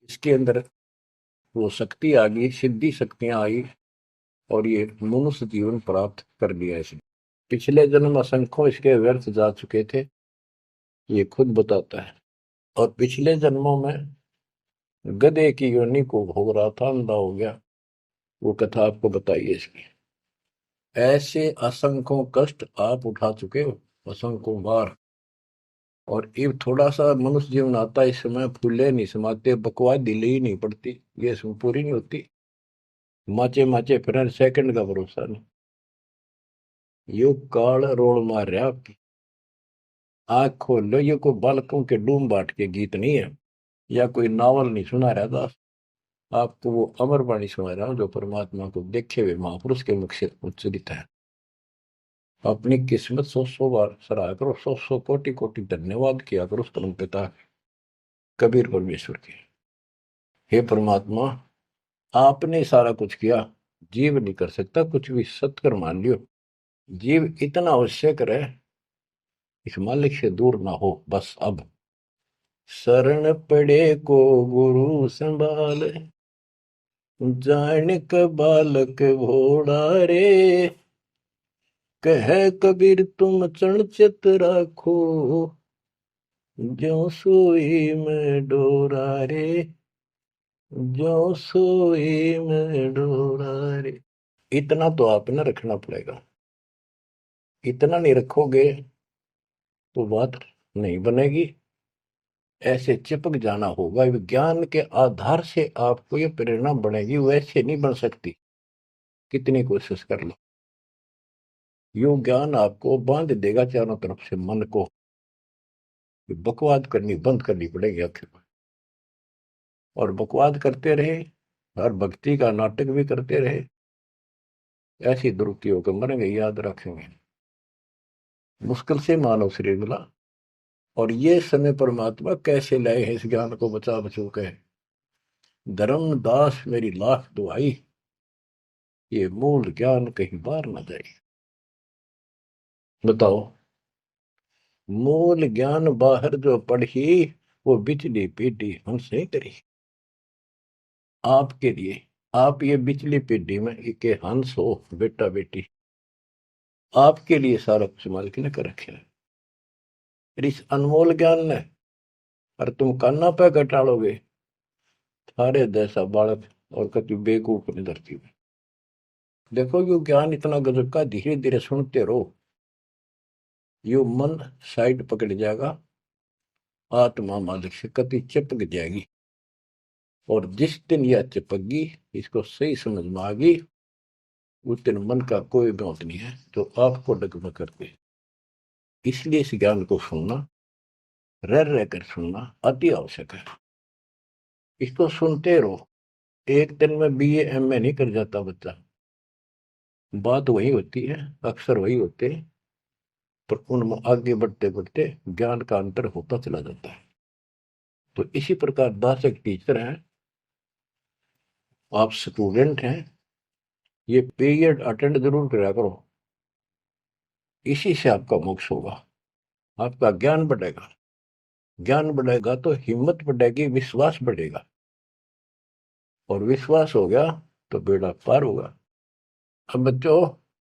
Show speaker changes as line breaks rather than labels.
इसके अंदर वो शक्ति आ गई, सिद्धि शक्तियां आई, और ये मनुष्य जीवन प्राप्त कर लिया इसने। पिछले जन्म असंख्यों इसके व्यर्थ जा चुके थे, ये खुद बताता है। और पिछले जन्मों में गधे की योनि को भोग रहा था, अंधा हो गया। वो कथा आपको बताइए इसकी। ऐसे असंख्यों कष्ट आप उठा चुके हो, असंख्यों बार। और ये थोड़ा सा मनुष्य जीवन आता है, इस समय फूले नहीं समाते, बकवास दिले ही नहीं पड़ती, ये इसमें पूरी नहीं होती। माचे माचे फिर सेकंड का भरोसा नहीं। यो काल रोल मार रहा आपकी। आंख खोल लो, ये कोई बालकों के डूम बाट के गीत नहीं है, या कोई नावल नहीं सुना रहा था आपको। वो अमर वाणी सुना रहा हूं, जो परमात्मा को देखे हुए महापुरुष के मुख से उच्चरित है। अपनी किस्मत सौ सौ बार सराहा करो, सौ सौ कोटि कोटि धन्यवाद किया करो उस परम पिता कबीर परमेश्वर के। हे परमात्मा, आपने सारा कुछ किया, जीव नहीं कर सकता कुछ भी, सत्कर मान लियो। जीव इतना अवश्य करे, इस मालिक से दूर ना हो बस। अब शरण पड़े को गुरु संभाल, जानिक बालक भोड़ा रे। कह कबीर तुम चरण चित राखो, ज्यों सोई में डोरा रे, ज्यों सोई में डोरा रे। इतना तो आपने रखना पड़ेगा। इतना नहीं रखोगे तो बात नहीं बनेगी। ऐसे चिपक जाना होगा, विज्ञान के आधार से आपको ये प्रेरणा बनेगी, वैसे नहीं बन सकती, कितनी कोशिश कर लो। यो ज्ञान आपको बांध देगा चारों तरफ से मन को। बकवाद करनी बंद करनी पड़ेगी आखिर में। और बकवाद करते रहे, हर भक्ति का नाटक भी करते रहे, ऐसी दुरुक्ति होकर मरेंगे, याद रखेंगे। मुश्किल से मानव शरीर मिला, और ये समय परमात्मा कैसे लाए हैं इस ज्ञान को बचा बचो के। धर्मदास मेरी लाख दुआई, ये मूल ज्ञान कहीं बाहर न जाए। बताओ, मूल ज्ञान बाहर जो पढ़ी, वो बिचली पीढ़ी हमसे करी। आपके लिए, आप ये बिचली पीढ़ी में एक हंस हो, बेटा बेटी, आपके लिए सारा कुछ मालिक ने कर रखे है। इस अनमोल ज्ञान ने, और तुम कान्ना पे घटाड़ोगे थारे जैसा बालक और कति बेवकूफ ने धरती में। देखो, यो ज्ञान इतना गजब का, धीरे धीरे सुनते रहो, यो मन साइड पकड़ जाएगा, आत्मा मालिक से कति चिपक जाएगी। और जिस दिन यह चिपकी, इसको सही समझ में आ गई, उस दिन मन का कोई बात नहीं है तो आपको डगमग करते। इसलिए इस ज्ञान को सुनना, रह रह कर सुनना अति आवश्यक है। इसको सुनते रहो। एक दिन में बीए एमए नहीं कर जाता बच्चा, बात वही होती है, अक्सर वही होते हैं, पर उनमें आगे बढ़ते बढ़ते ज्ञान का अंतर होता चला जाता है। तो इसी प्रकार दास एक टीचर है, आप स्टूडेंट हैं, ये पीरियड अटेंड जरूर करा करो। इसी से आपका मोक्ष होगा, आपका ज्ञान बढ़ेगा। ज्ञान बढ़ेगा तो हिम्मत बढ़ेगी, विश्वास बढ़ेगा, और विश्वास हो गया तो बेड़ा पार होगा। अब बच्चों,